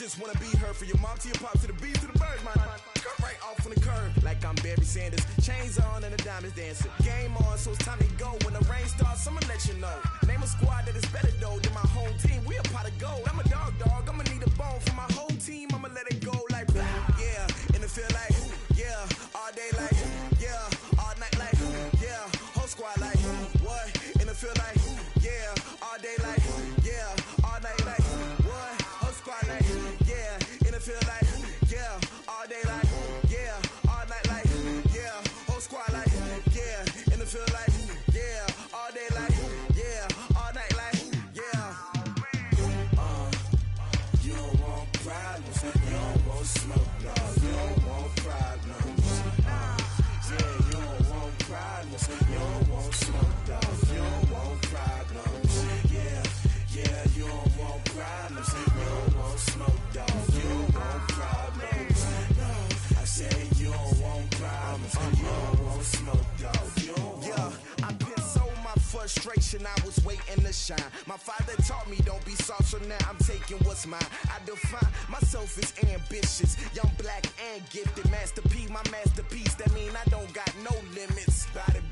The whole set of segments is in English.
just wanna be heard from your mom to your pop to the beat to the bird, man. Cut right off on the curb like I'm Barry Sanders. Chains on and the diamonds dancing. Game on, so it's time to go. When the rain starts, I'ma let you know. Name a squad that is better though than my home team. We a pot of gold. I'm a dog. I'ma need a bone for my whole team. I'ma let it go like yeah. In the field like yeah. All day like yeah. All night like yeah. Whole squad like what? In the field like yeah. All day like yeah. All night like what? Whole squad like yeah. In the field like yeah. All day like yeah. All night like yeah. Whole squad like yeah. In the field like yeah. All day like yeah. All night like yeah. You don't want problems. You don't want smoke, no. You don't want problems. Yeah, you don't want problems. You don't want smoke, dog. You don't want problems. Yeah, you don't want problems. You don't want smoke, dog. You don't want problems. No, I said you don't want problems. You don't want smoke, dog. You don't want. Yeah, I've been so my frustration. I was waiting to shine. My father taught me don't be soft, so now I'm taking what's mine. I define myself as ambitious, young, black, and gifted. Master P, my masterpiece. That mean I don't got no limits. Bout it,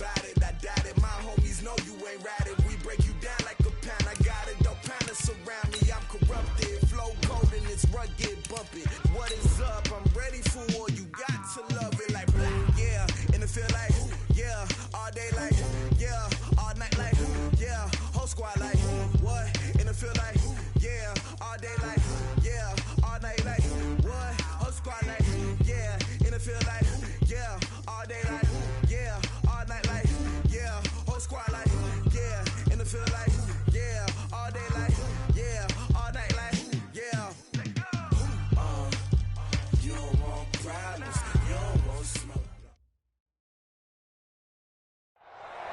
I doubt it. My homies know you ain't ratted. We break you down like a pound. I got it, don't pound us around me. I'm corrupted, flow cold and it's rugged, bumpy. What is up? I'm ready for war. You got to love it like yeah. In the field like yeah. All day like yeah. All night like yeah. Whole squad like what? In the field like yeah. All day like yeah. All night like what? Whole squad like yeah. In the field like yeah. All day like yeah. All night like yeah. Whole squad like yeah. In the field like yeah. All day like yeah. All night like yeah. You don't want problems. You don't want smoke.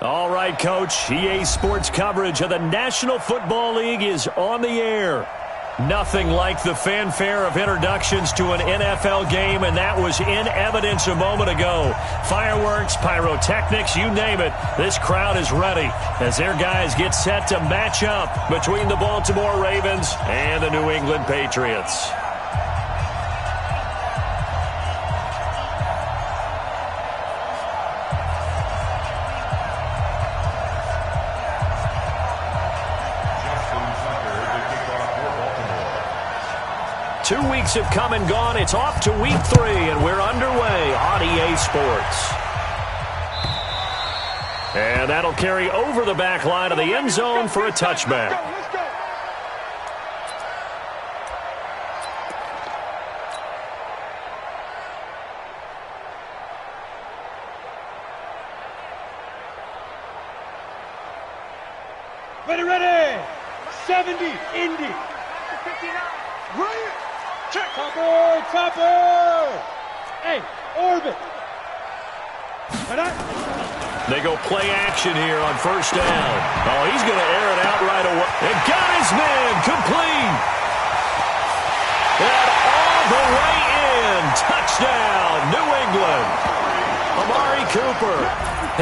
All right, Coach. EA Sports coverage of the National Football League is on the air. Nothing like the fanfare of introductions to an NFL game, and that was in evidence a moment ago. Fireworks, pyrotechnics, you name it. This crowd is ready as their guys get set to match up between the Baltimore Ravens and the New England Patriots. Two weeks have come and gone. It's off to week 3, and we're underway on EA Sports. And that'll carry over the back line of the end zone for a touchback. Let's go. Ready. 70, Indy. 59. Right. Check. Topper. Hey, orbit. They go play action here on first down. Oh, he's going to air it out right away. And got his man complete. And all the way in. Touchdown, New England. Amari Cooper,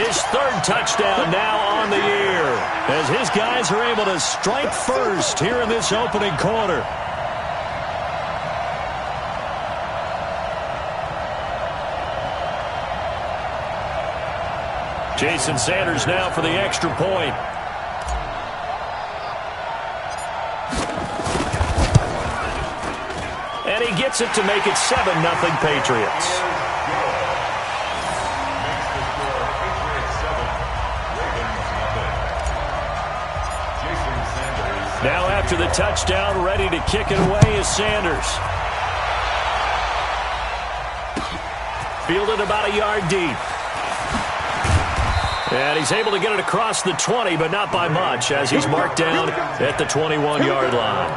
his 3rd touchdown now on the year, as his guys are able to strike first here in this opening quarter. Jason Sanders now for the extra point. And he gets it to make it 7-0 Patriots. Now after the touchdown, ready to kick it away is Sanders. Fielded about a yard deep. And he's able to get it across the 20, but not by much, as he's marked down at the 21-yard line.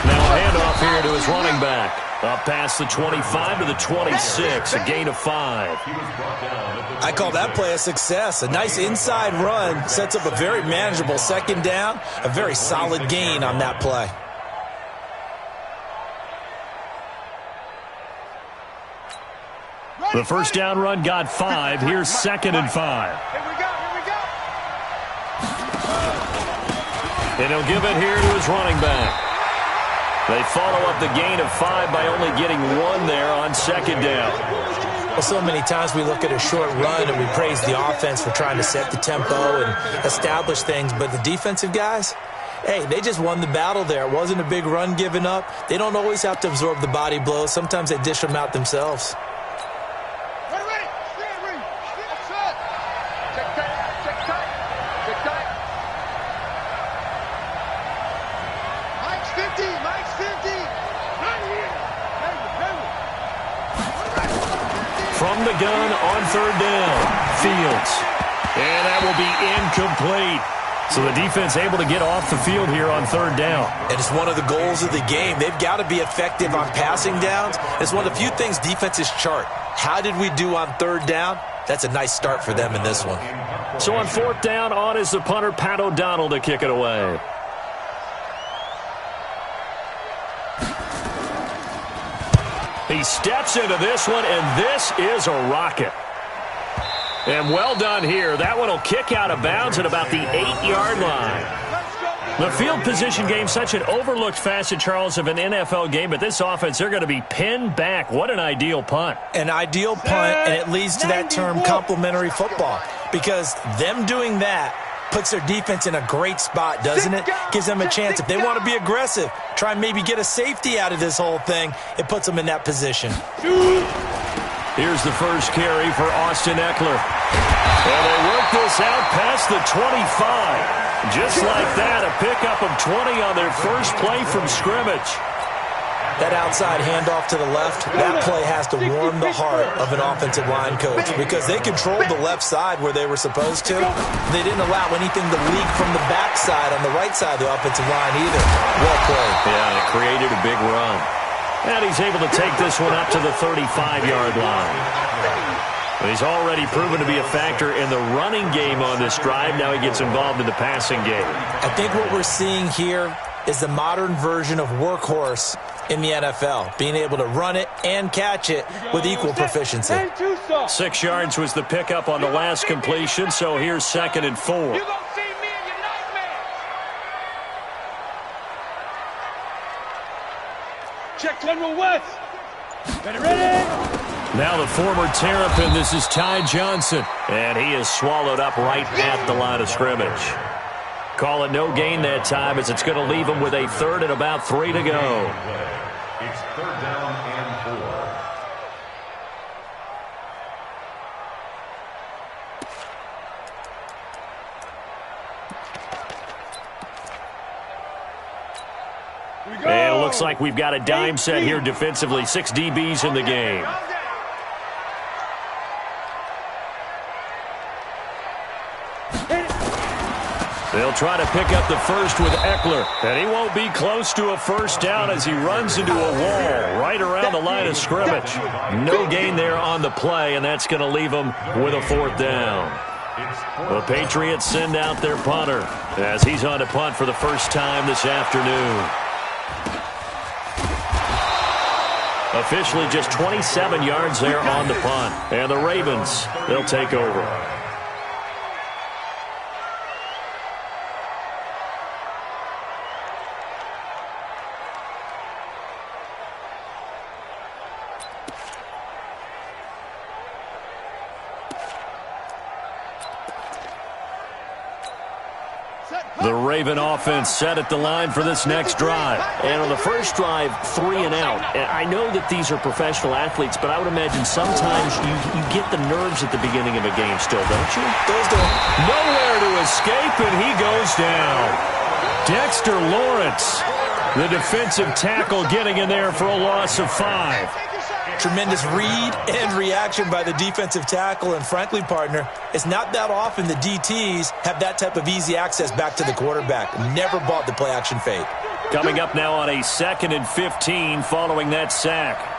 Now a handoff here to his running back. Up past the 25 to the 26, a gain of 5. I call that play a success. A nice inside run sets up a very manageable second down, a very solid gain on that play. The first down run got 5. Here's 2nd and 5. And he'll give it here to his running back. They follow up the gain of 5 by only getting 1 there on 2nd down. Well, so many times we look at a short run and we praise the offense for trying to set the tempo and establish things, but the defensive guys, hey, they just won the battle there. It wasn't a big run given up. They don't always have to absorb the body blows. Sometimes they dish them out themselves. From the gun on 3rd down, Fields. And that will be incomplete. So the defense able to get off the field here on 3rd down. And it's one of the goals of the game. They've got to be effective on passing downs. It's one of the few things defenses chart. How did we do on 3rd down? That's a nice start for them in this one. So on 4th down, on is the punter, Pat O'Donnell, to kick it away. He steps into this one, and this is a rocket. And well done here. That one will kick out of bounds at about the 8-yard line. The field position game, such an overlooked facet, Charles, of an NFL game, but this offense, they're going to be pinned back. What an ideal punt. An ideal punt, and it leads to that term complementary football, because them doing that puts their defense in a great spot, doesn't it? Gives them a chance. If they want to be aggressive, try and maybe get a safety out of this whole thing, it puts them in that position. Here's the first carry for Austin Eckler. And they work this out past the 25. Just like that, a pickup of 20 on their first play from scrimmage. That outside handoff to the left, that play has to warm the heart of an offensive line coach, because they controlled the left side where they were supposed to. They didn't allow anything to leak from the backside on the right side of the offensive line either. Well played. Yeah, it created a big run. And he's able to take this one up to the 35-yard line. He's already proven to be a factor in the running game on this drive. Now he gets involved in the passing game. I think what we're seeing here is the modern version of workhorse in the NFL, being able to run it and catch it with equal proficiency. 6 yards was the pickup on the last completion, so here's 2nd and 4. Check General West. Ready? Now the former Terrapin, this is Ty Johnson, and he is swallowed up right at the line of scrimmage. Call it no gain that time, as it's going to leave him with a 3rd and about 3 to go. It's 3rd down and 4. And it looks like we've got a dime set here defensively. 6 DBs in the game. They'll try to pick up the first with Eckler. And he won't be close to a first down as he runs into a wall right around the line of scrimmage. No gain there on the play, and that's going to leave him with a 4th down. The Patriots send out their punter as he's on to punt for the first time this afternoon. Officially just 27 yards there on the punt. And the Ravens, they'll take over. The Raven offense set at the line for this next drive. And on the first drive, 3 and out. And I know that these are professional athletes, but I would imagine sometimes you get the nerves at the beginning of a game still, don't you? Those don't. Nowhere to escape, and he goes down. Dexter Lawrence, the defensive tackle, getting in there for a loss of 5. Tremendous read and reaction by the defensive tackle, and frankly, partner, it's not that often the DTs have that type of easy access back to the quarterback. Never bought the play-action fake. Coming up now on a 2nd and 15 following that sack.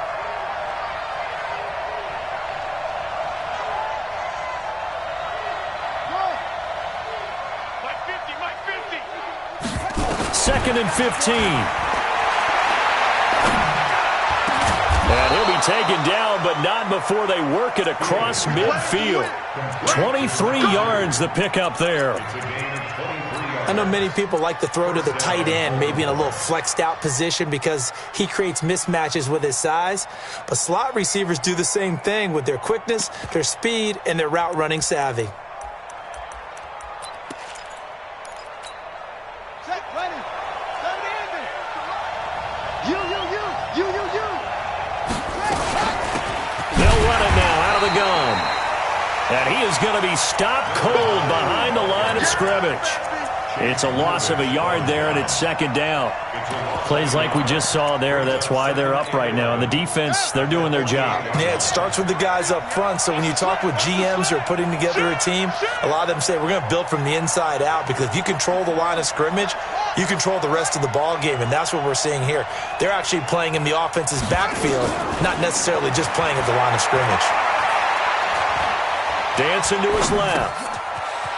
Second and 15. And he'll be taken down, but not before they work it across midfield. 23 yards the pickup there. I know many people like to throw to the tight end, maybe in a little flexed out position because he creates mismatches with his size. But slot receivers do the same thing with their quickness, their speed, and their route running savvy. And he is going to be stopped cold behind the line of scrimmage. It's a loss of a yard there, and it's 2nd down. Plays like we just saw there, that's why they're up right now. And the defense, they're doing their job. Yeah, it starts with the guys up front. So when you talk with GMs who are putting together a team, a lot of them say we're going to build from the inside out, because if you control the line of scrimmage, you control the rest of the ball game, and that's what we're seeing here. They're actually playing in the offense's backfield, not necessarily just playing at the line of scrimmage. Dancing to his left.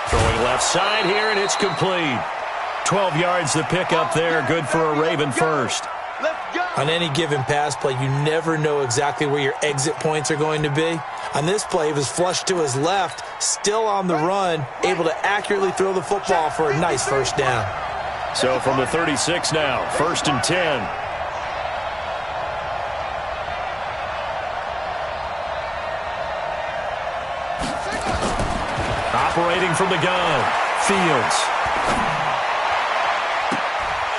Throwing left side here, and it's complete. 12 yards to pick up there. Good for a Raven first. On any given pass play, you never know exactly where your exit points are going to be. On this play, he was flushed to his left, still on the run, able to accurately throw the football for a nice first down. So from the 36 now, 1st and 10. Operating from the gun, Fields.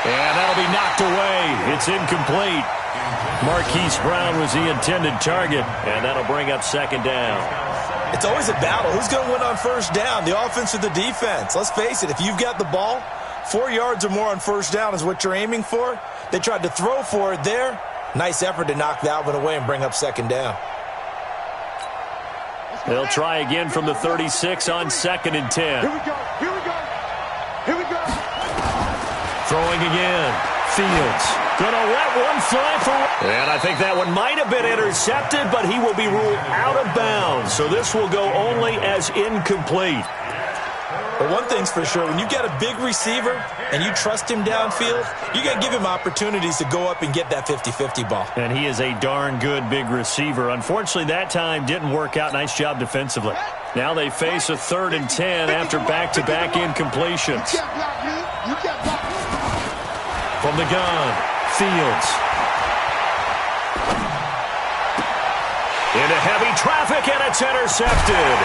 And that'll be knocked away. It's incomplete. Marquise Brown was the intended target, and that'll bring up 2nd down. It's always a battle. Who's going to win on first down, the offense or the defense? Let's face it, if you've got the ball, 4 yards or more on first down is what you're aiming for. They tried to throw for it there. Nice effort to knock that one away and bring up 2nd down. They'll try again from the 36 on 2nd and 10. Here we go. Here we go. Here we go. Throwing again. Fields. Gonna let one fly for... And I think that one might have been intercepted, but he will be ruled out of bounds. So this will go only as incomplete. But one thing's for sure, when you've got a big receiver and you trust him downfield, you got to give him opportunities to go up and get that 50-50 ball. And he is a darn good big receiver. Unfortunately, that time didn't work out. Nice job defensively. Now they face a 3rd and 10 after back-to-back incompletions. From the gun, Fields. Into heavy traffic, and it's intercepted.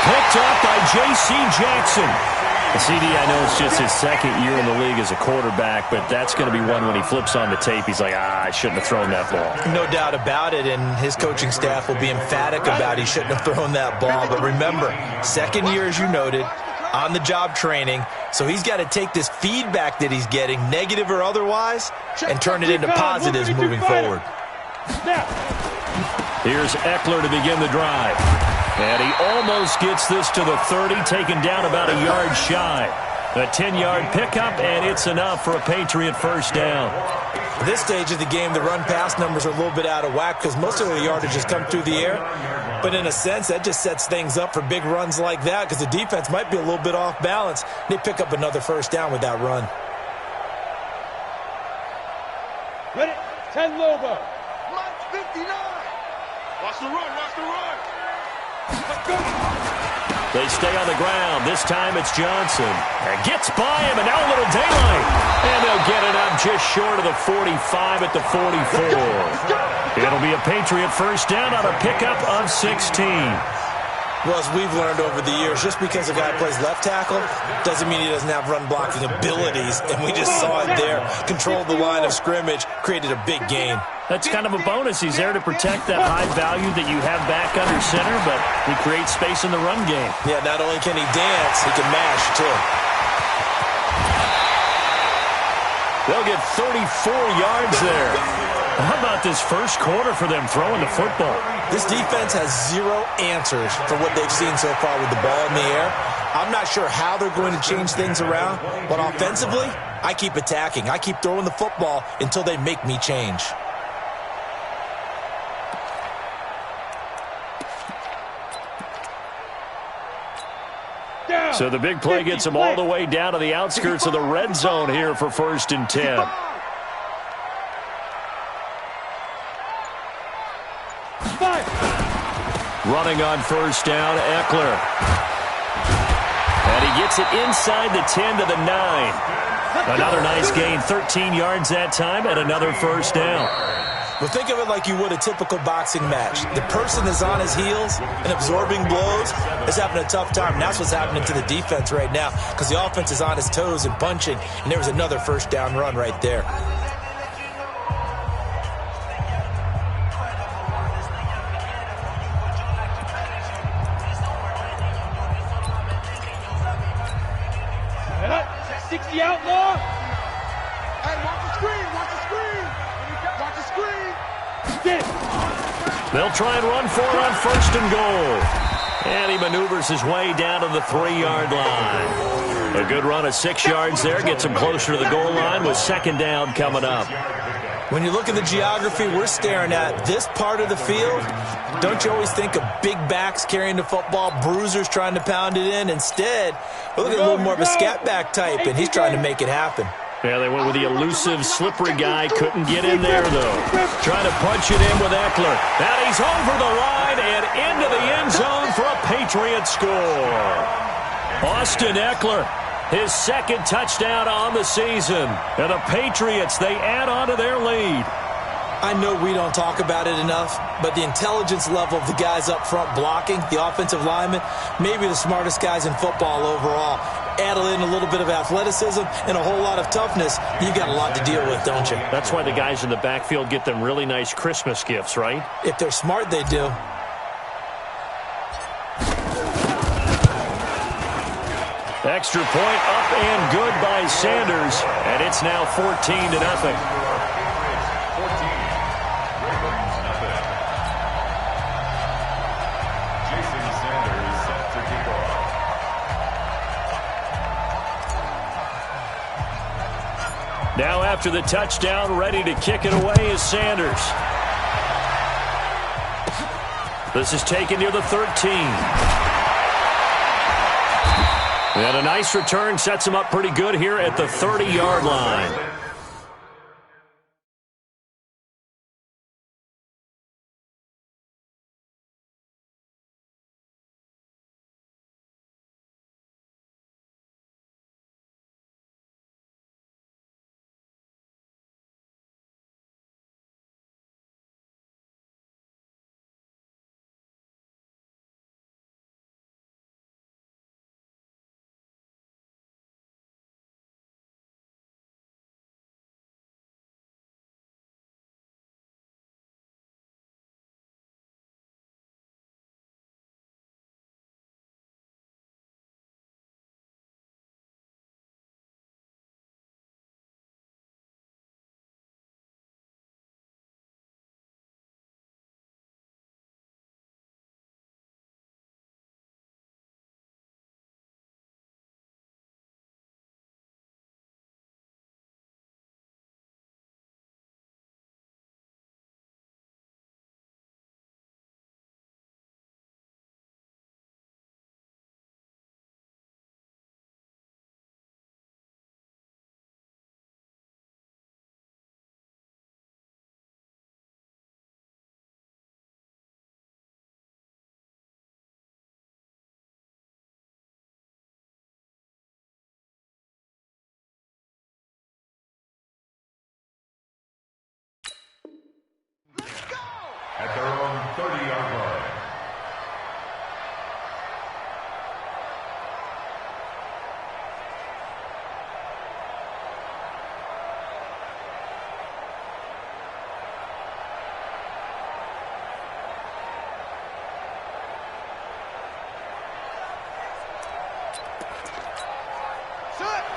Picked up by J.C. Jackson. CD, I know it's just his 2nd year in the league as a quarterback, but that's going to be one when he flips on the tape. He's like, I shouldn't have thrown that ball. No doubt about it, and his coaching staff will be emphatic about he shouldn't have thrown that ball. But remember, 2nd year, as you noted, on-the-job training, so he's got to take this feedback that he's getting, negative or otherwise, and turn it into positives moving forward. Here's Eckler to begin the drive. And he almost gets this to the 30, taken down about a yard shy. A 10-yard pickup, and it's enough for a Patriot first down. At this stage of the game, the run-pass numbers are a little bit out of whack because most of the yardage has come through the air. But in a sense, that just sets things up for big runs like that because the defense might be a little bit off balance. They pick up another first down with that run. Ready? 10 Lobo. March 59. Watch the run. Watch the run. They stay on the ground. This time it's Johnson. And gets by him, and now a little daylight. And they'll get it up just short of the 45 at the 44. It'll be a Patriot first down on a pickup of 16. Well, as we've learned over the years, just because a guy plays left tackle doesn't mean he doesn't have run-blocking abilities. And we just saw it there. Controlled the line of scrimmage, created a big gain. That's kind of a bonus. He's there to protect that high value that you have back under center, but he creates space in the run game. Yeah, not only can he dance, he can mash, too. They'll get 34 yards there. How about this first quarter for them throwing the football? This defense has zero answers for what they've seen so far with the ball in the air. I'm not sure how they're going to change things around, but offensively, I keep attacking. I keep throwing the football until they make me change. So the big play gets them all the way down to the outskirts of the red zone here for 1st and 10. Running on 1st down, Eckler. And he gets it inside the 10 to the 9. Another nice gain, 13 yards that time, and another 1st down. Well, think of it like you would a typical boxing match. The person is on his heels and absorbing blows is having a tough time. And that's what's happening to the defense right now because the offense is on his toes and punching, and there was another 1st down run right there. The outlaw. Hey, watch the screen. Watch the screen. Watch the screen. Get it. They'll try and run for it on 1st and goal. And he maneuvers his way down to the 3-yard line. A good run of 6 yards there. Gets him closer to the goal line with 2nd down coming up. When you look at the geography we're staring at, this part of the field, don't you always think of big backs carrying the football, bruisers trying to pound it in? Instead, we're looking at a little more of a scat back type, and he's trying to make it happen. Yeah, they went with the elusive, slippery guy. Couldn't get in there, though. Trying to punch it in with Eckler. Now he's over the line and into the end zone for a Patriot score. Austin Eckler, his 2nd touchdown on the season. And the Patriots, they add on to their lead. I know we don't talk about it enough, but the intelligence level of the guys up front blocking, the offensive linemen, maybe the smartest guys in football overall. Add in a little bit of athleticism and a whole lot of toughness, you got a lot to deal with, don't you? That's why the guys in the backfield get them really nice Christmas gifts, right? If they're smart, they do. Extra point up and good by Sanders, and it's now 14-0. Now after the touchdown, ready to kick it away is Sanders. This is taken near the 13. And a nice return sets him up pretty good here at the 30-yard line.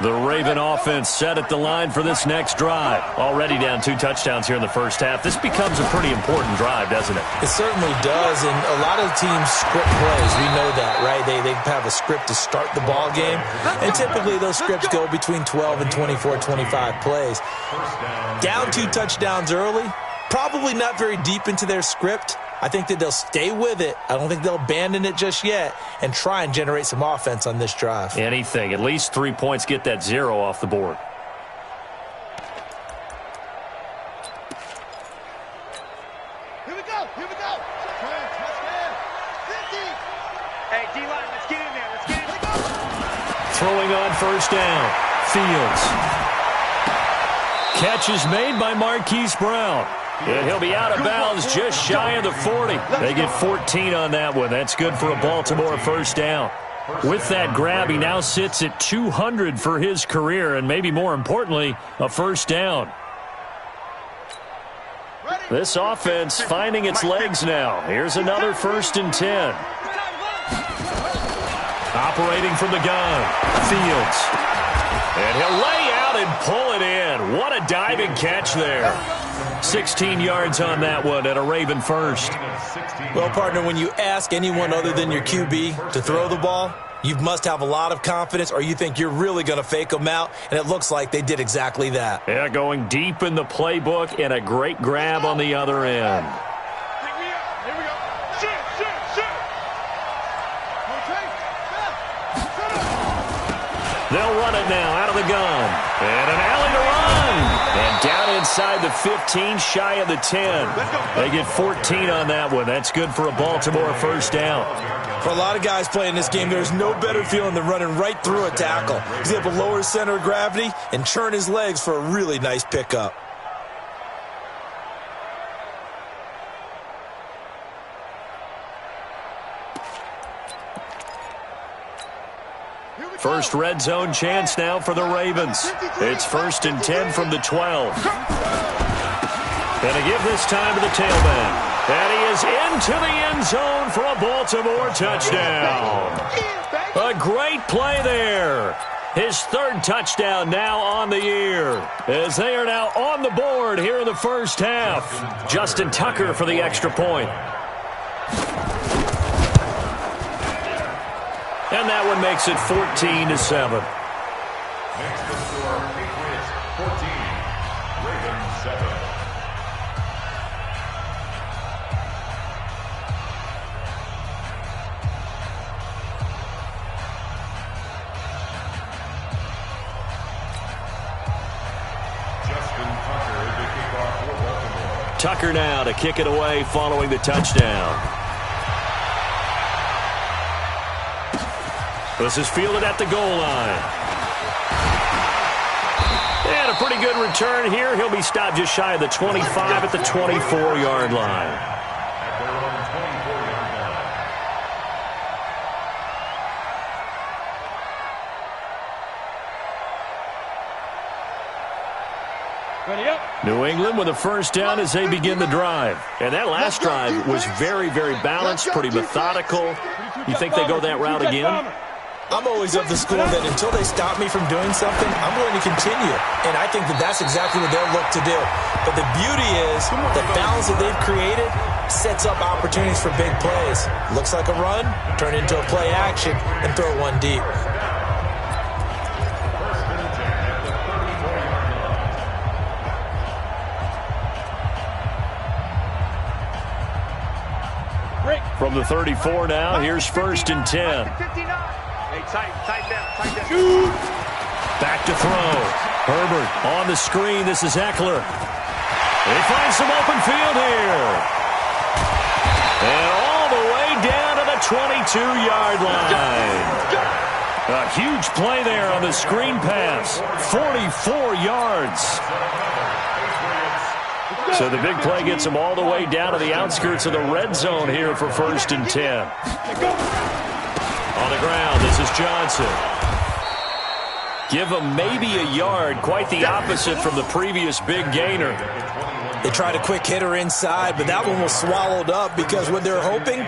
The Raven offense set at the line for this next drive. Already down 2 touchdowns here in the first half. This becomes a pretty important drive, doesn't it? It certainly does, and a lot of teams script plays. We know that, right? They have a script to start the ball game, and typically those scripts go between 12 and 24, 25 plays. Down 2 touchdowns early, probably not very deep into their script. I think that they'll stay with it. I don't think they'll abandon it just yet and try and generate some offense on this drive. Anything. At least 3 points, get that 0 off the board. Here we go. Hey, D-line, let's get in there. Let's get in there. Throwing on first down. Fields. Catch is made by Marquise Brown. And he'll be out of bounds just shy of the 40. They get 14 on that one. That's good for a Baltimore first down. With that grab, he now sits at 200 for his career, and maybe more importantly, a first down. This offense finding its legs now. Here's another 1st and 10. Operating from the gun, Fields. And he'll lay out and pull it in. What a diving catch there. 16 yards on that one and a Raven first. Well, partner, when you ask anyone other than your QB to throw the ball, you must have a lot of confidence, or you think you're really going to fake them out, and it looks like they did exactly that. Yeah, going deep in the playbook and a great grab on the other end. Here we go. Shit. They'll run it now out of the gun. And an alley to run. And down inside the 15, shy of the 10. They get 14 on that one. That's good for a Baltimore first down. For a lot of guys playing this game, there's no better feeling than running right through a tackle. He's able to lower his center of gravity and churn his legs for a really nice pickup. First red zone chance now for the Ravens. It's 1st and 10 from the 12. Gonna give this time to the tailback. And he is into the end zone for a Baltimore touchdown. A great play there. His 3rd touchdown now on the year, as they are now on the board here in the first half. Justin Tucker for the extra point. And that one makes it 14-7. Next to score, Patriots 14, Ravens 7. Justin Tucker is the kickoff for Baltimore. Tucker now to kick it away following the touchdown. This is fielded at the goal line. And a pretty good return here. He'll be stopped just shy of the 25 at the 24-yard line. At their own 24-yard line. Ready up. New England with a first down as they begin the drive. And that last drive was very, very balanced, pretty methodical. You think they go that route again? I'm always of the school that until they stop me from doing something, I'm going to continue. And I think that that's exactly what they'll look to do. But the beauty is the balance that they've created sets up opportunities for big plays. Looks like a run, turn into a play action, and throw one deep. From the 34 now, here's 1st and 10. Hey, tight down. Back to throw. Herbert on the screen. This is Eckler. He finds some open field here. And all the way down to the 22-yard line. A huge play there on the screen pass. 44 yards. So the big play gets him all the way down to the outskirts of the red zone here for 1st and 10. On the ground, this is Johnson. Give him maybe a yard, quite the opposite from the previous big gainer. They tried a quick hitter inside, but that one was swallowed up because what they're hoping,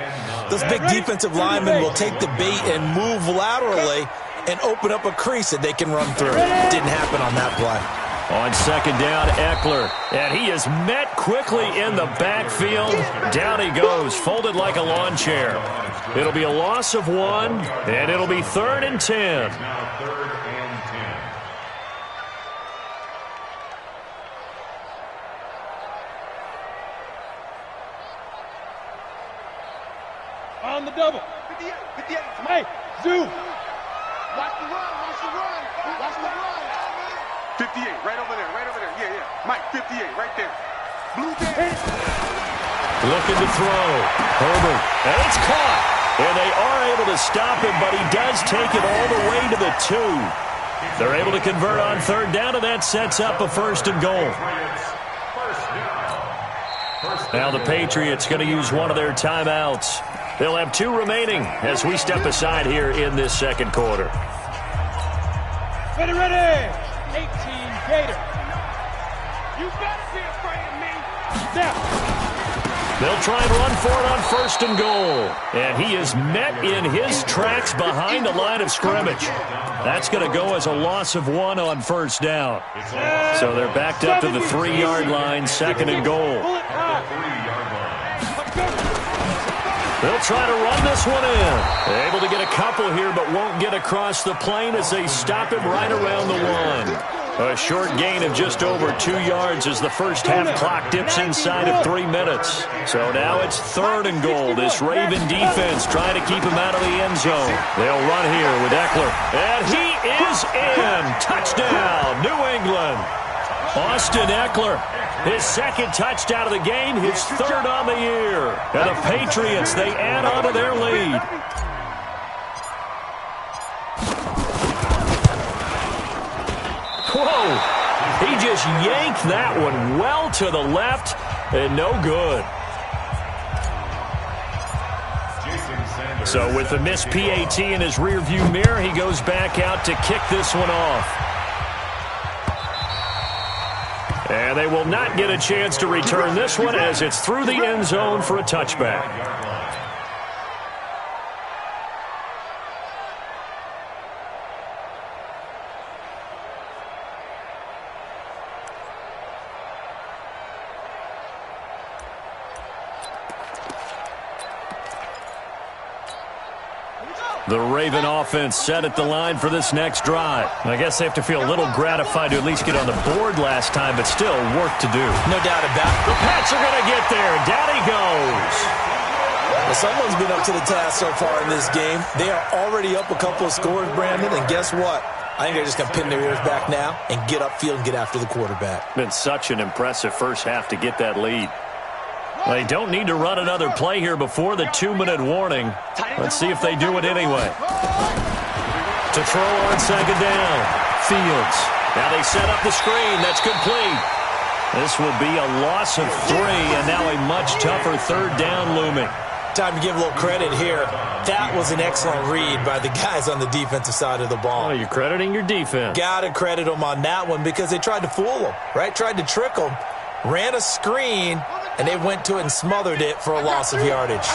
those big defensive linemen will take the bait and move laterally and open up a crease that they can run through. Didn't happen on that play. On second down, Eckler. And he is met quickly in the backfield. Down he goes, folded like a lawn chair. It'll be a loss of 1, and it'll be 3rd and 10. Now 3rd and 10. On the double. 58, 58. Mike, zoom. Watch the run, watch the run, watch the run. 58, right over there, right over there. Yeah, yeah. Mike, 58, right there. Blue team. Looking to throw. Herbert. And it's caught. And they are able to stop him, but he does take it all the way to the 2. They're able to convert on 3rd down, and that sets up a 1st and goal. Now the Patriots going to use one of their timeouts. They'll have 2 remaining as we step aside here in this second quarter. Ready, ready. 18 Gator. You better be afraid of me. Now. They'll try and run for it on 1st and goal. And he is met in his tracks behind the line of scrimmage. That's going to go as a loss of 1 on 1st down. So they're backed up to the 3-yard line, 2nd and goal. They'll try to run this one in. Able to get a couple here, but won't get across the plane as they stop him right around the 1. A short gain of just over 2 yards as the first half clock dips inside of 3 minutes. So now it's 3rd and goal. This Raven defense trying to keep him out of the end zone. They'll run here with Eckler. And he is in. Touchdown, New England. Austin Eckler, his 2nd touchdown of the game, his 3rd on the year. And the Patriots, they add on to their lead. Whoa, he just yanked that one well to the left and no good. So with the missed PAT in his rearview mirror, he goes back out to kick this one off. And they will not get a chance to return this one as it's through the end zone for a touchback. The Raven offense set at the line for this next drive. I guess they have to feel a little gratified to at least get on the board last time, but still work to do. No doubt about it. The Pats are going to get there. Down he goes. Well, someone's been up to the task so far in this game. They are already up a couple of scores, Brandon, and guess what? I think they're just going to pin their ears back now and get upfield and get after the quarterback. Been such an impressive first half to get that lead. They don't need to run another play here before the 2-minute warning. Let's see if they do it anyway. To throw on second down. Fields. Now they set up the screen. That's complete. This will be a loss of 3, and now a much tougher 3rd down looming. Time to give a little credit here. That was an excellent read by the guys on the defensive side of the ball. Oh, you're crediting your defense. Got to credit them on that one because they tried to fool them, right? Tried to trick them. Ran a screen, and they went to it and smothered it for a loss of yardage.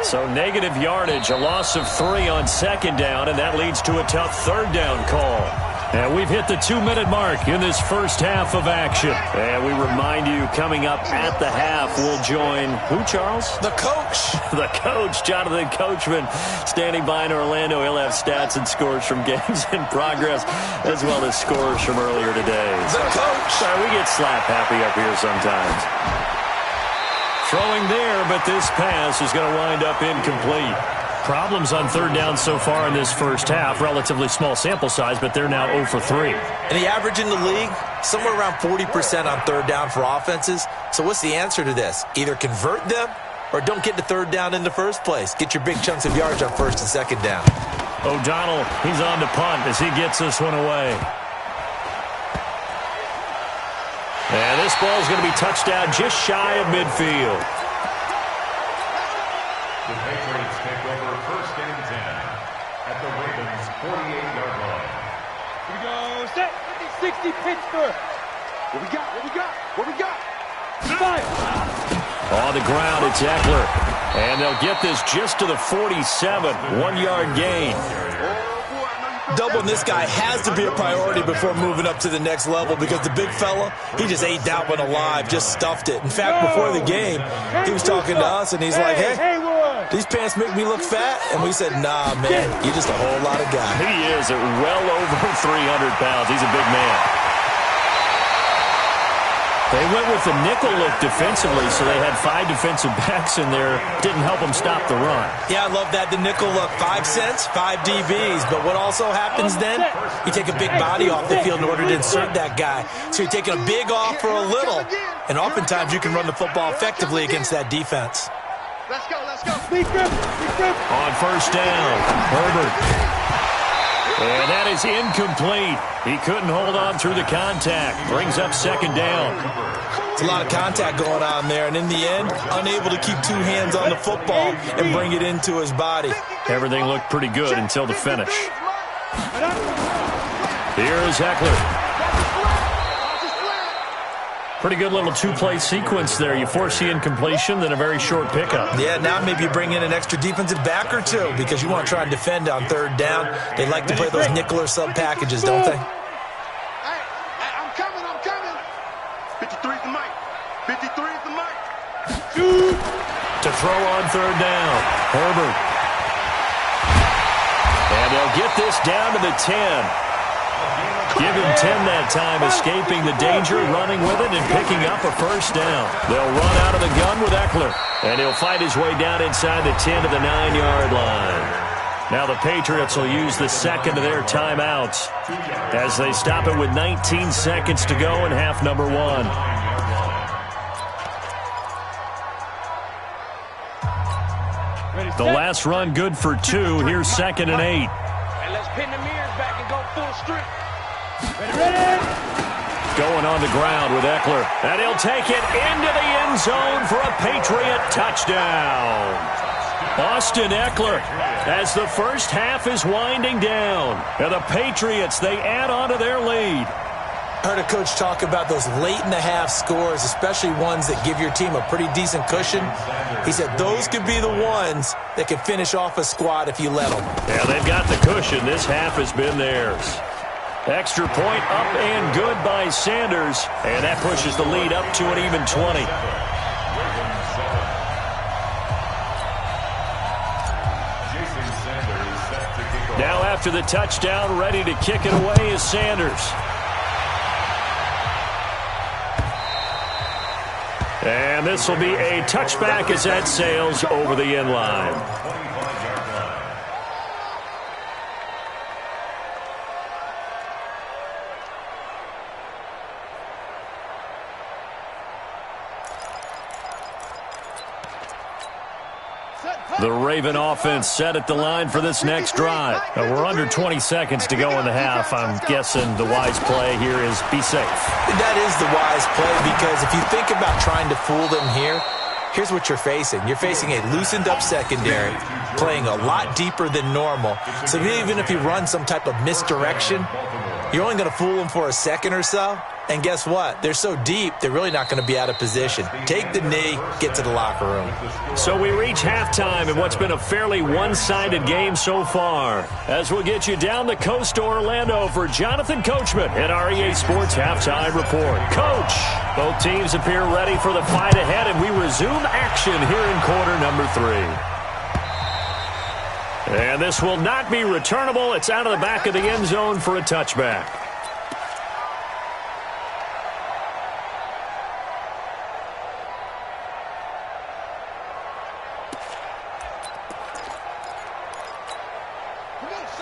So negative yardage, a loss of 3 on second down, and that leads to a tough 3rd down call. And we've hit the 2-minute mark in this first half of action. And we remind you, coming up at the half, we'll join who, Charles? The coach. The coach, Jonathan Coachman, standing by in Orlando. He'll have stats and scores from games in progress, as well as scores from earlier today. The coach. Sorry, we get slap happy up here sometimes. Throwing there, but this pass is going to wind up incomplete. Problems on 3rd down so far in this first half. Relatively small sample size, but they're now 0 for 3. And the average in the league, somewhere around 40% on 3rd down for offenses. So what's the answer to this? Either convert them or don't get to 3rd down in the first place. Get your big chunks of yards on 1st and 2nd down. O'Donnell, he's on to punt as he gets this one away. And this ball is going to be touched down just shy of midfield. The Patriots take over 1st and 10 at the Ravens' 48-yard line. Here we go. Set. 60 Pittsburgh. What we got? What we got? What we got? Fire. On the ground, it's Eckler. And they'll get this just to the 47. 1-yard gain. Oh, boy, I know you doubling this guy has to be a priority before moving up to the next level because the big fella, he just ate that one alive, just stuffed it. In fact, before the game, he was talking to us, and he's like, hey, these pants make me look fat? And we said, nah, man, you're just a whole lot of guy. He is at well over 300 pounds. He's a big man. They went with the nickel look defensively, so they had 5 defensive backs in there. Didn't help them stop the run. Yeah, I love that, the nickel look. 5 cents, 5 DBs. But what also happens then? You take a big body off the field in order to insert that guy. So you're taking a big off for a little. And oftentimes you can run the football effectively against that defense. Let's go, let's go. Deep grip, deep grip. On first down, Herbert. And that is incomplete. He couldn't hold on through the contact. Brings up second down. It's a lot of contact going on there, and in the end, unable to keep 2 hands on the football and bring it into his body. Everything looked pretty good until the finish. Here is Eckler. Pretty good little 2-play sequence there. You force the incompletion, then a very short pickup. Yeah, now maybe you bring in an extra defensive back or 2 because you want to try and defend on third down. They like to play those nickel or sub packages, don't they? Hey, I'm coming, I'm coming. 53's the mic. 53's the mic. To throw on third down, Herbert. And they'll get this down to the 10. Give him 10 that time, escaping the danger, running with it, and picking up a first down. They'll run out of the gun with Eckler, and he'll fight his way down inside the 10 to the 9-yard line. Now the Patriots will use the second of their timeouts as they stop it with 19 seconds to go in half number 1. The last run good for 2. Here's 2nd and 8. And let's pin the mirrors back and go full strip. Going on the ground with Eckler. And he'll take it into the end zone for a Patriot touchdown. Austin Eckler, as the first half is winding down. And the Patriots, they add on to their lead. I heard a coach talk about those late-in-the-half scores, especially ones that give your team a pretty decent cushion. He said those could be the ones that can finish off a squad if you let them. Yeah, they've got the cushion. This half has been theirs. Extra point up and good by Sanders. And that pushes the lead up to an even 20. Now after the touchdown, ready to kick it away is Sanders. And this will be a touchback as that sails over the end line. The Raven offense set at the line for this next drive. We're under 20 seconds to go in the half. I'm guessing the wise play here is be safe. That is the wise play because if you think about trying to fool them here, here's what you're facing. You're facing a loosened up secondary, playing a lot deeper than normal. So even if you run some type of misdirection, you're only going to fool them for a second or so. And guess what? They're so deep, they're really not going to be out of position. Take the knee, get to the locker room. So we reach halftime in what's been a fairly one-sided game so far. As we'll get you down the coast to Orlando for Jonathan Coachman at our EA Sports Halftime Report. Coach, both teams appear ready for the fight ahead, and we resume action here in quarter number 3. And this will not be returnable. It's out of the back of the end zone for a touchback.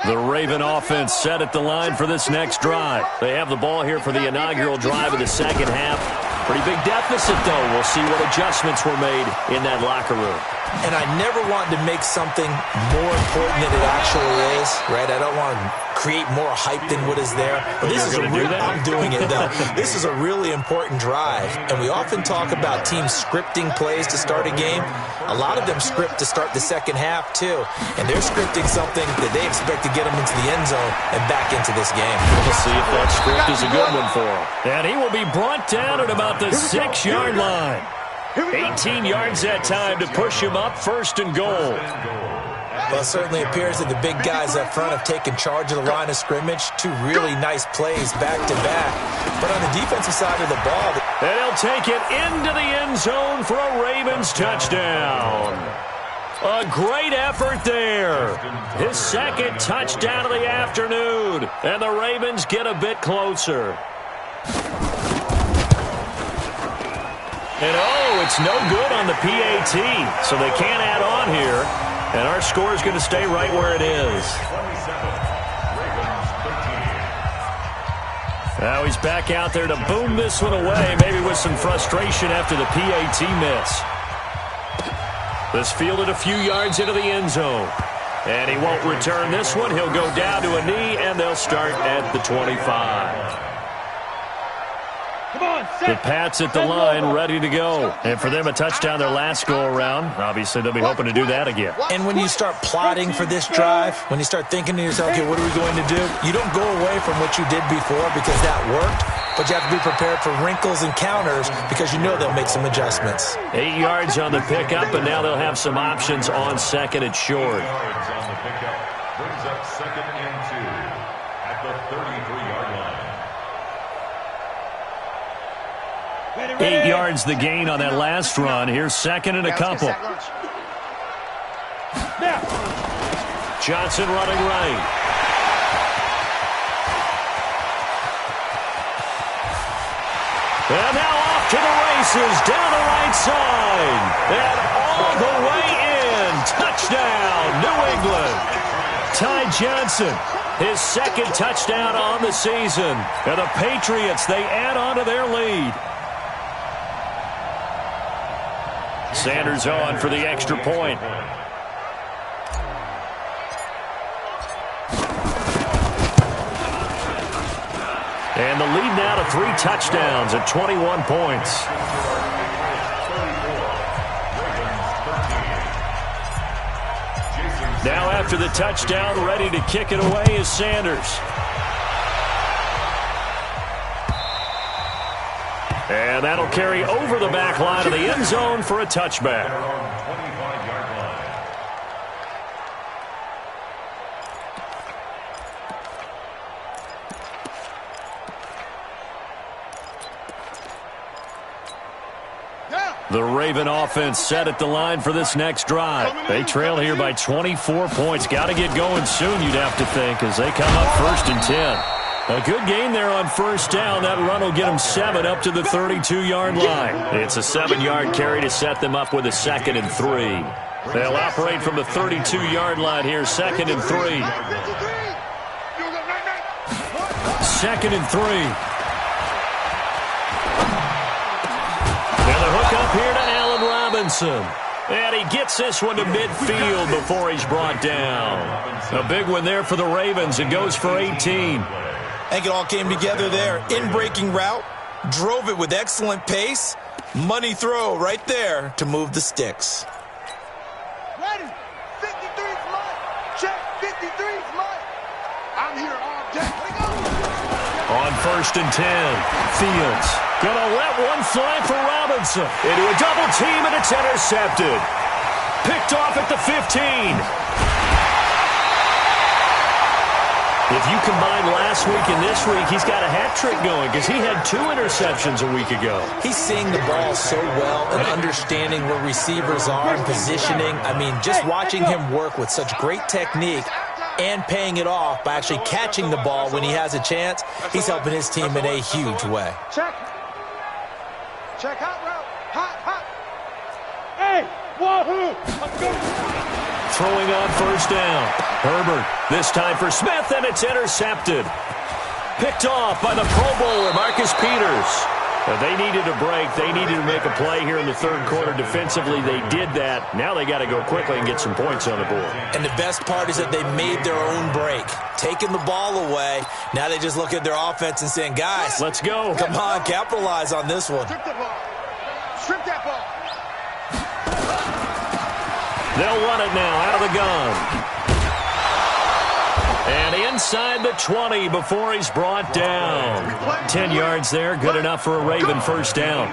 The Raven offense set at the line for this next drive. They have the ball here for the inaugural drive of the second half. Pretty big deficit, though. We'll see what adjustments were made in that locker room. And I never want to make something more important than it actually is, right? I don't want to create more hype than what is there. But this is I'm doing it, though. This is a really important drive. And we often talk about teams scripting plays to start a game. A lot of them script to start the second half, too. And they're scripting something that they expect to get them into the end zone and back into this game. We'll see if that script is a good one for him. And he will be brought down at about the 6-yard line. 18 yards that time to push him up, first and goal. Well, it certainly appears that the big guys up front have taken charge of the line of scrimmage. Two really nice plays back-to-back. But on the defensive side of the ball... And he'll take it into the end zone for a Ravens touchdown. A great effort there. His second touchdown of the afternoon. And the Ravens get a bit closer. And it's no good on the PAT, so they can't add on here. And our score is going to stay right where it is. Now he's back out there to boom this one away, maybe with some frustration after the PAT miss. This fielded a few yards into the end zone. And he won't return this one. He'll go down to a knee, and they'll start at the 25. The Pats at the line, ready to go. And for them, a touchdown their last go-around. Obviously, they'll be hoping to do that again. And when you start plotting for this drive, when you start thinking to yourself, okay, what are we going to do? You don't go away from what you did before because that worked, but you have to be prepared for wrinkles and counters because you know they'll make some adjustments. 8 yards on the pickup, and now they'll have some options on second and short. 8 yards on the pickup brings up second and 2 at the 33-yard line. 8 yards the gain on that last run. Here's second and a couple. Johnson running right. And now off to the races, down the right side. And all the way in. Touchdown, New England. Ty Johnson, his second touchdown on the season. And the Patriots, they add on to their lead. Sanders on for the extra point. And the lead now to 3 touchdowns at 21 points. Now after the touchdown, ready to kick it away is Sanders. And that'll carry over the back line of the end zone for a touchback. The Raven offense set at the line for this next drive. They trail here by 24 points. Got to get going soon, you'd have to think, as they come up 1st and 10. A good gain there on first down. That run will get them 7 up to the 32-yard line. It's a 7-yard carry to set them up with a 2nd and 3. They'll operate from the 32-yard line here, 2nd and 3. 2nd and 3. And the hook up here to Allen Robinson. And he gets this one to midfield before he's brought down. A big one there for the Ravens. It goes for 18. I think it all came together there. In-breaking route, drove it with excellent pace. Money throw right there to move the sticks. Ready. 53's mine. Check. 53's mine. I'm here all day. On 1st and 10, Fields gonna let one fly for Robinson. Into a double team, and it's intercepted. Picked off at the 15. If you combine last week and this week, he's got a hat trick going because he had 2 interceptions a week ago. He's seeing the ball so well and understanding where receivers are and positioning. I mean, just watching him work with such great technique and paying it off by actually catching the ball when he has a chance, he's helping his team in a huge way. Check. Check hot route. Hot. Hey, wahoo. Let's go. Throwing on first down. Herbert, this time for Smith, and it's intercepted. Picked off by the Pro Bowler, Marcus Peters. They needed a break. They needed to make a play here in the 3rd quarter. Defensively, they did that. Now they got to go quickly and get some points on the board. And the best part is that they made their own break. Taking the ball away. Now they just look at their offense and saying, guys, let's go. Come on, capitalize on this one. Strip the ball. Strip that ball. They'll run it now out of the gun. And inside the 20 before he's brought down. 10 yards there, good enough for a Raven first down.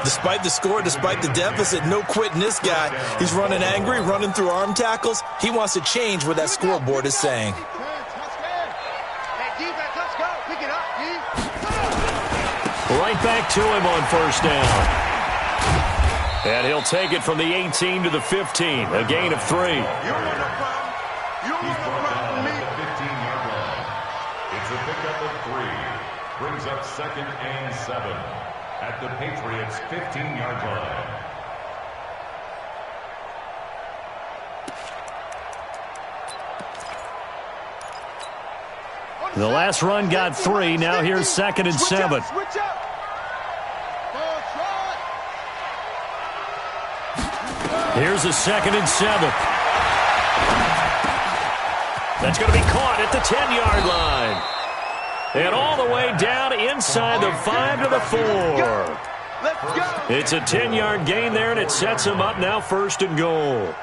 Despite the score, despite the deficit, no quitting this guy. He's running angry, running through arm tackles. He wants to change what that scoreboard is saying. Right back to him on first down. And he'll take it from the 18 to the 15, a gain of 3. He's brought down at the 15-yard line. It's a pickup of 3. Brings up 2nd and 7 at the Patriots' 15-yard line. The last run got 3. Now here's 2nd and 7. Here's a 2nd and 7. That's going to be caught at the 10-yard line. And all the way down inside the 5 to the 4. It's a 10-yard gain there, and it sets him up now 1st and goal.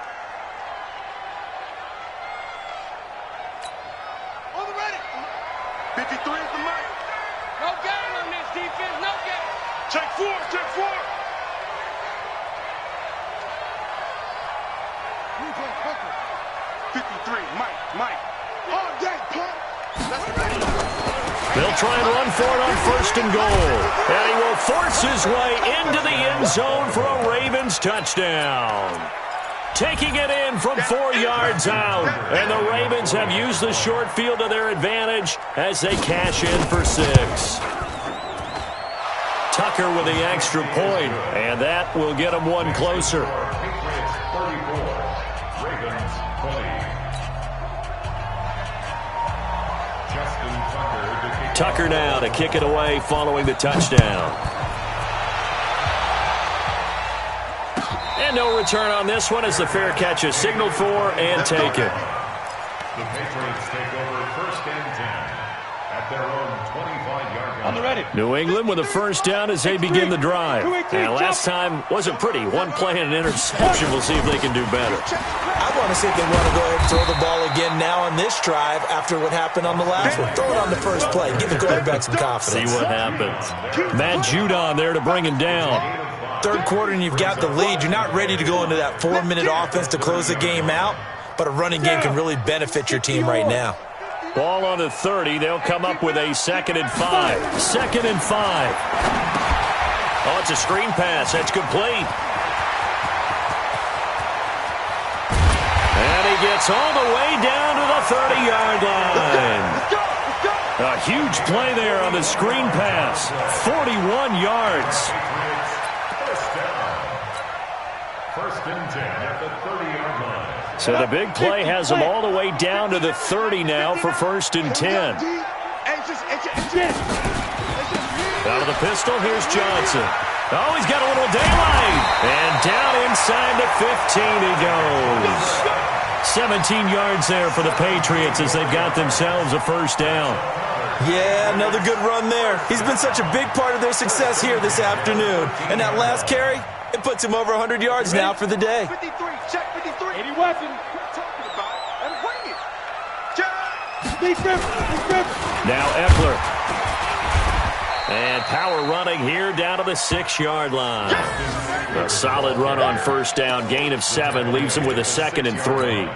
They'll try and run for it on 1st and goal. And he will force his way into the end zone for a Ravens touchdown. Taking it in from 4 yards out. And the Ravens have used the short field to their advantage as they cash in for 6. Tucker with the extra point, and that will get him one closer. Patriots 34, Ravens 20. Tucker now to kick it away following the touchdown. And no return on this one as the fair catch is signaled for and taken. The Patriots take over 1st and 10 at their own 25-yard line. On the ready. New England with a first down as they begin the drive. And last time wasn't pretty. One play and an interception. We'll see if they can do better. I want to see if they want to go ahead and throw the ball again now on this drive after what happened on the last one. Throw it on the first play. Give the quarterback some confidence. See what happens. Matt Judon there to bring him down. Third quarter and you've got the lead. You're not ready to go into that 4-minute offense to close the game out, but a running game can really benefit your team right now. Ball on the 30. They'll come up with a 2nd and 5. 2nd and 5. Oh, it's a screen pass. That's complete. And he gets all the way down to the 30-yard line. A huge play there on the screen pass. 41 yards. First and 10 at the 30-yard line. So the big play has them all the way down to the 30 now for 1st and 10. Out of the pistol, here's Johnson. Oh, he's got a little daylight. And down inside the 15 he goes. 17 yards there for the Patriots as they've got themselves a first down. Yeah, another good run there. He's been such a big part of their success here this afternoon. And that last carry, it puts him over 100 yards now for the day. 53, check 53. 80 weapon. What are you talking about? And bring it. Check. Now Eckler. And power running here down to the 6-yard line. A solid run on first down. Gain of 7 leaves him with a 2nd and 3.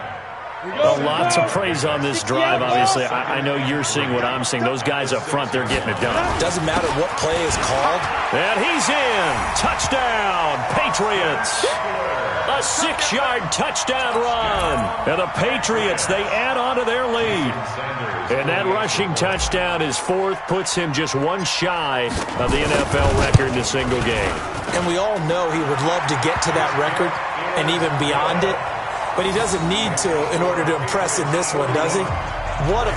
A lot to praise on this drive, obviously. I know you're seeing what I'm seeing. Those guys up front, they're getting it done. Doesn't matter what play is called. And he's in. Touchdown, Patriots. A 6-yard touchdown run. And the Patriots, they add on to their lead. And that rushing touchdown is 4th, puts him just one shy of the NFL record in a single game. And we all know he would love to get to that record and even beyond it. But he doesn't need to in order to impress in this one, does he? What a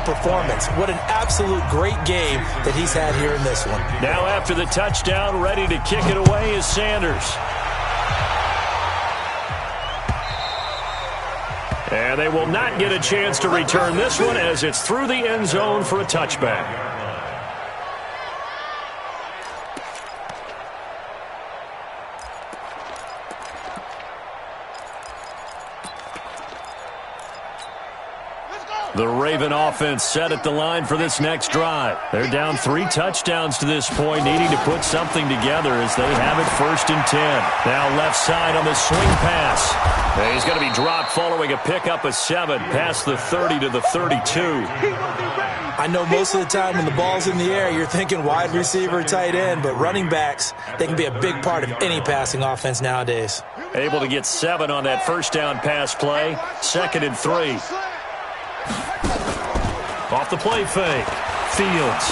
performance. What an absolute great game that he's had here in this one. Now after the touchdown, ready to kick it away is Sanders. And they will not get a chance to return this one as it's through the end zone for a touchback. The Raven offense set at the line for this next drive. They're down 3 touchdowns to this point, needing to put something together as they have it 1st and 10. Now left side on the swing pass. He's going to be dropped following a pickup of 7 past the 30 to the 32. I know most of the time when the ball's in the air, you're thinking wide receiver, tight end, but running backs, they can be a big part of any passing offense nowadays. Able to get 7 on that first down pass play. 2nd and 3. Off the play fake. Fields.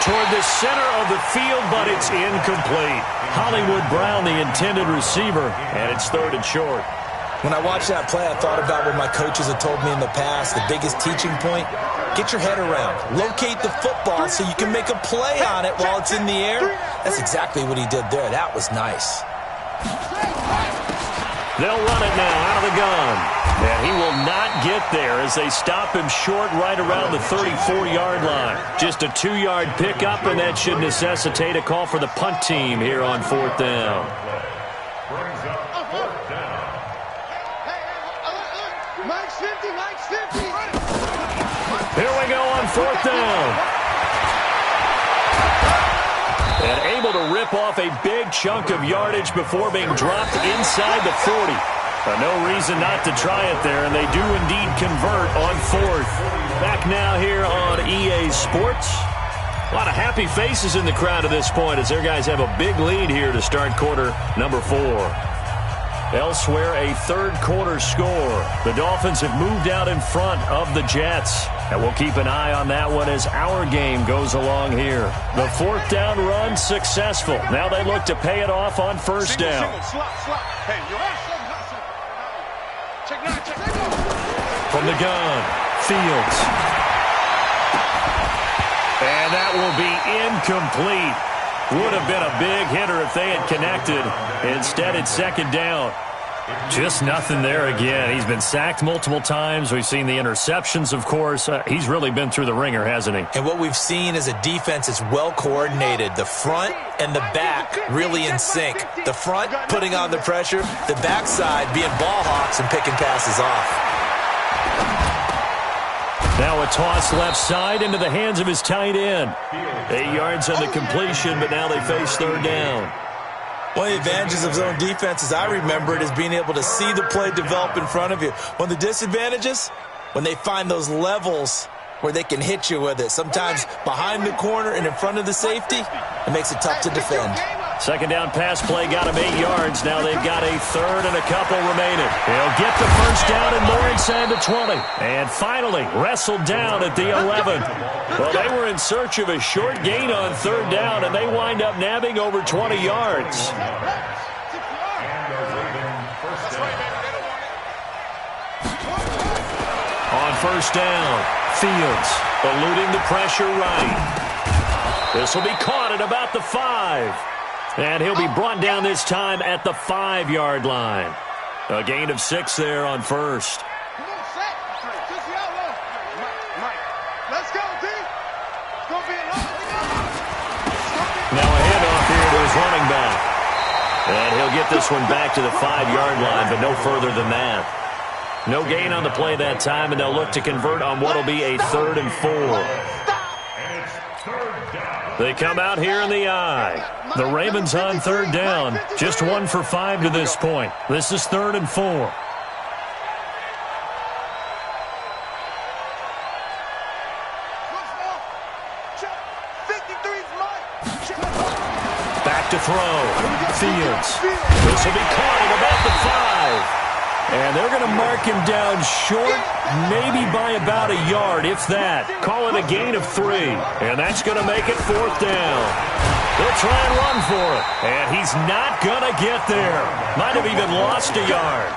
Toward the center of the field, but it's incomplete. Hollywood Brown, the intended receiver, and it's 3rd and short. When I watched that play, I thought about what my coaches have told me in the past. The biggest teaching point, get your head around. Locate the football so you can make a play on it while it's in the air. That's exactly what he did there. That was nice. They'll run it now out of the gun. And he will not get there as they stop him short right around the 34-yard line. Just a 2-yard pickup, and that should necessitate a call for the punt team here on 4th down. Here we go on 4th down. And able to rip off a big chunk of yardage before being dropped inside the 40. No reason not to try it there, and they do indeed convert on 4th. Back now here on EA Sports. A lot of happy faces in the crowd at this point as their guys have a big lead here to start quarter number 4. Elsewhere, a 3rd quarter score. The Dolphins have moved out in front of the Jets. And we'll keep an eye on that one as our game goes along here. The 4th down run successful. Now they look to pay it off on 1st down. From the gun, Fields. And that will be incomplete. Would have been a big hitter if they had connected. Instead, it's 2nd down. Just nothing there again. He's been sacked multiple times. We've seen the interceptions, of course. He's really been through the ringer, hasn't he? And what we've seen is a defense that's well coordinated. The front and the back really in sync. The front putting on the pressure, the backside being ball hawks and picking passes off. Now a toss left side into the hands of his tight end. 8 yards on the completion, but now they face 3rd down. One of the advantages of zone defense, as I remember it, is being able to see the play develop in front of you. One of the disadvantages, when they find those levels where they can hit you with it. Sometimes behind the corner and in front of the safety, it makes it tough to defend. 2nd down pass play got him 8 yards. Now they've got a 3rd and a couple remaining. He'll get the 1st down and more inside the 20. And finally wrestled down at the 11. Well, they were in search of a short gain on 3rd down, and they wind up nabbing over 20 yards. On 1st down, Fields eluding the pressure right. This will be caught at about the 5. And he'll be brought down this time at the 5-yard line. A gain of 6 there on 1st. Now a handoff here to his running back. And he'll get this one back to the 5-yard line, but no further than that. No gain on the play that time, and they'll look to convert on what will be a 3rd and 4. They come out here in the eye. The Ravens on 3rd down. Just 1 for 5 to this point. This is 3rd and 4. Back to throw. Fields. This will be caught at about the 5. And they're going to mark him down short, maybe by about a yard, if that. Call it a gain of 3. And that's going to make it 4th down. They'll try and run for it. And he's not going to get there. Might have even lost a yard.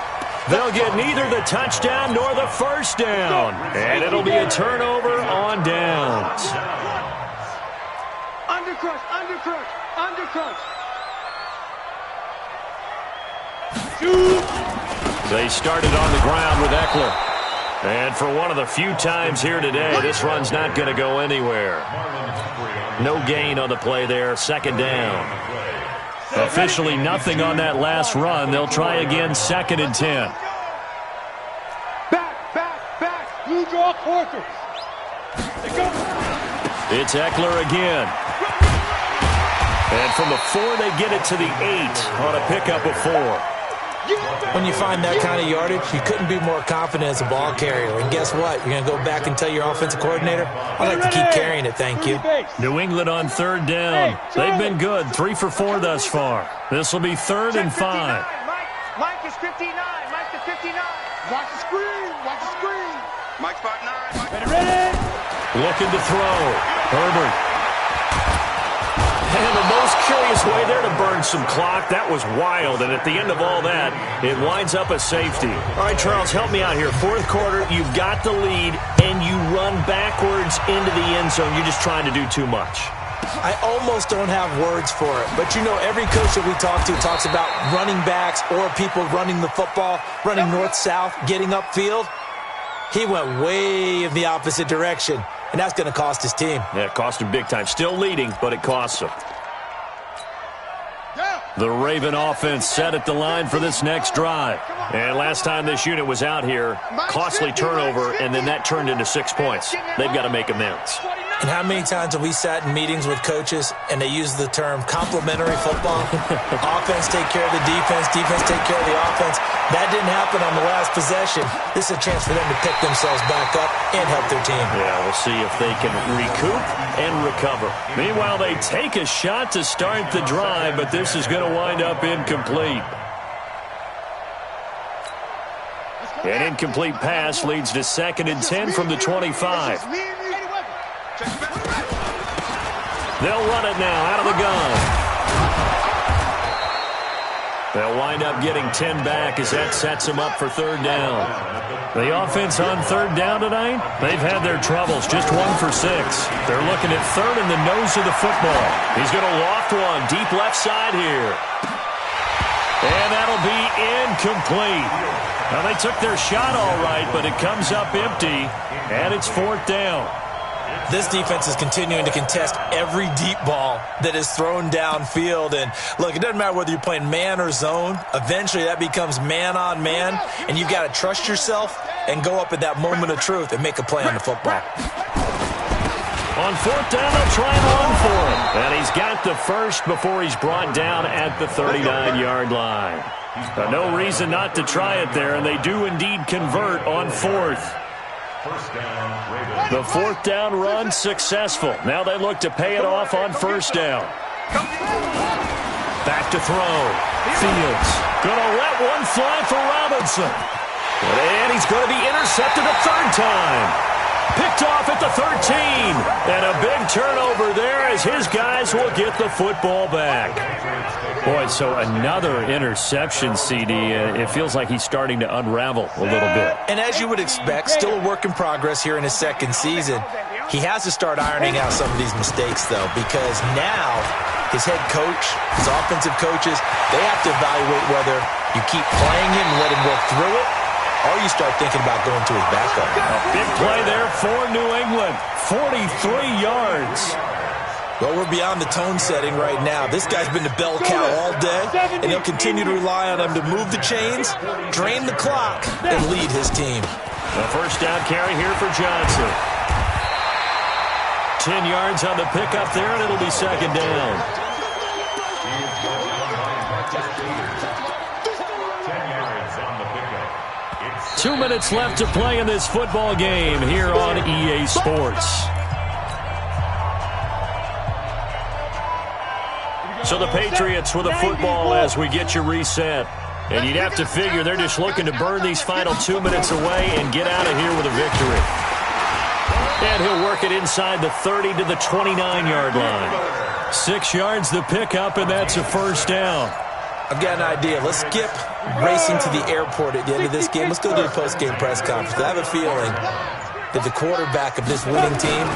They'll get neither the touchdown nor the 1st down. And it'll be a turnover on downs. Undercrush, undercrush, undercrush. They started on the ground with Eckler. And for one of the few times here today, this run's not going to go anywhere. No gain on the play there, 2nd down. Officially nothing on that last run. They'll try again, 2nd and 10. Back, back. 2 draw quarters. They go. It's Eckler again. And from the 4, they get it to the 8 on a pickup of 4. When you find that kind of yardage, you couldn't be more confident as a ball carrier. And guess what? You're going to go back and tell your offensive coordinator, I'd like to keep carrying it, thank you. New England on 3rd down. They've been good, 3 for 4 thus far. This will be 3rd and 5. Mike is 59. Mike is 59. Watch the screen. Watch the screen. Mike's 5'9". Ready? Looking to throw. Herbert. And the most curious way there to burn some clock. That was wild. And at the end of all that, it winds up a safety. All right, Charles, help me out here. 4th quarter, you've got the lead, and you run backwards into the end zone. You're just trying to do too much. I almost don't have words for it. But, you know, every coach that we talk to talks about running backs or people running the football, running north-south, getting upfield. He went way in the opposite direction, and that's going to cost his team. Yeah, it cost him big time. Still leading, but it costs him. The Raven offense set at the line for this next drive. And last time this unit was out here, costly turnover, and then that turned into 6 points. They've got to make amends. And how many times have we sat in meetings with coaches and they use the term complementary football? Offense take care of the defense, defense take care of the offense. That didn't happen on the last possession. This is a chance for them to pick themselves back up and help their team. Yeah, we'll see if they can recoup and recover. Meanwhile, they take a shot to start the drive, but this is going to wind up incomplete. An incomplete pass leads to 2nd and 10 from the 25. They'll run it now out of the gun. They'll wind up getting 10 back as that sets them up for 3rd down. The offense on 3rd down tonight, they've had their troubles, just 1 for 6. They're looking at 3rd in the nose of the football. He's going to loft one deep left side here. And that'll be incomplete. Now, they took their shot all right, but it comes up empty, and it's 4th down. This defense is continuing to contest every deep ball that is thrown downfield. And, look, it doesn't matter whether you're playing man or zone. Eventually, that becomes man-on-man, and you've got to trust yourself and go up at that moment of truth and make a play on the football. On 4th down, they'll try and run for him. And he's got the first before he's brought down at the 39-yard line. No reason not to try it there, and they do indeed convert on 4th. The 4th down run successful. Now they look to pay it off on 1st down. Back to throw. Fields going to let one fly for Robinson. And he's going to be intercepted a 3rd time. Picked off at the 13. And a big turnover there as his guys will get the football back. Boy, so another interception, CD. It feels like he's starting to unravel a little bit. And as you would expect, still a work in progress here in his 2nd season. He has to start ironing out some of these mistakes, though, because now his head coach, his offensive coaches, they have to evaluate whether you keep playing him and let him work through it, or you start thinking about going to his backup. A big play there for New England. 43 yards. Well, we're beyond the tone setting right now. This guy's been the bell cow all day, and he'll continue to rely on him to move the chains, drain the clock, and lead his team. The 1st down carry here for Johnson. 10 yards on the pickup there, and it'll be 2nd down. 2 minutes left to play in this football game here on EA Sports. So the Patriots with a football as we get you reset. And you'd have to figure they're just looking to burn these final 2 minutes away and get out of here with a victory. And he'll work it inside the 30 to the 29-yard line. 6 yards the pickup, and that's a 1st down. I've got an idea. Let's skip racing to the airport at the end of this game. Let's go to the post-game press conference. I have a feeling that the quarterback of this winning team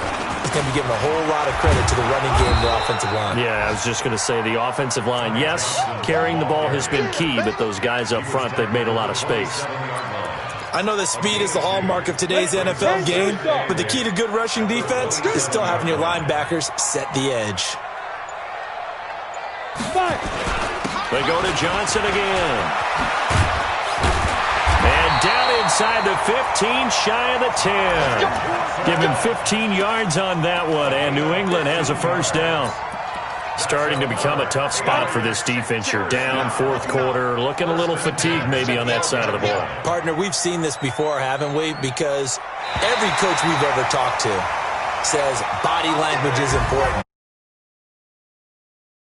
is going to be given a whole lot of credit to the running game and the offensive line. Yeah, I was just going to say the offensive line, yes, carrying the ball has been key, but those guys up front, they've made a lot of space. I know that speed is the hallmark of today's NFL game, but the key to good rushing defense is still having your linebackers set the edge. They go to Johnson again. And down inside the 15, shy of the 10. Give him 15 yards on that one, and New England has a first down. Starting to become a tough spot for this defense. You're down fourth quarter, looking a little fatigued maybe on that side of the ball. Partner, we've seen this before, haven't we? Because every coach we've ever talked to says body language is important.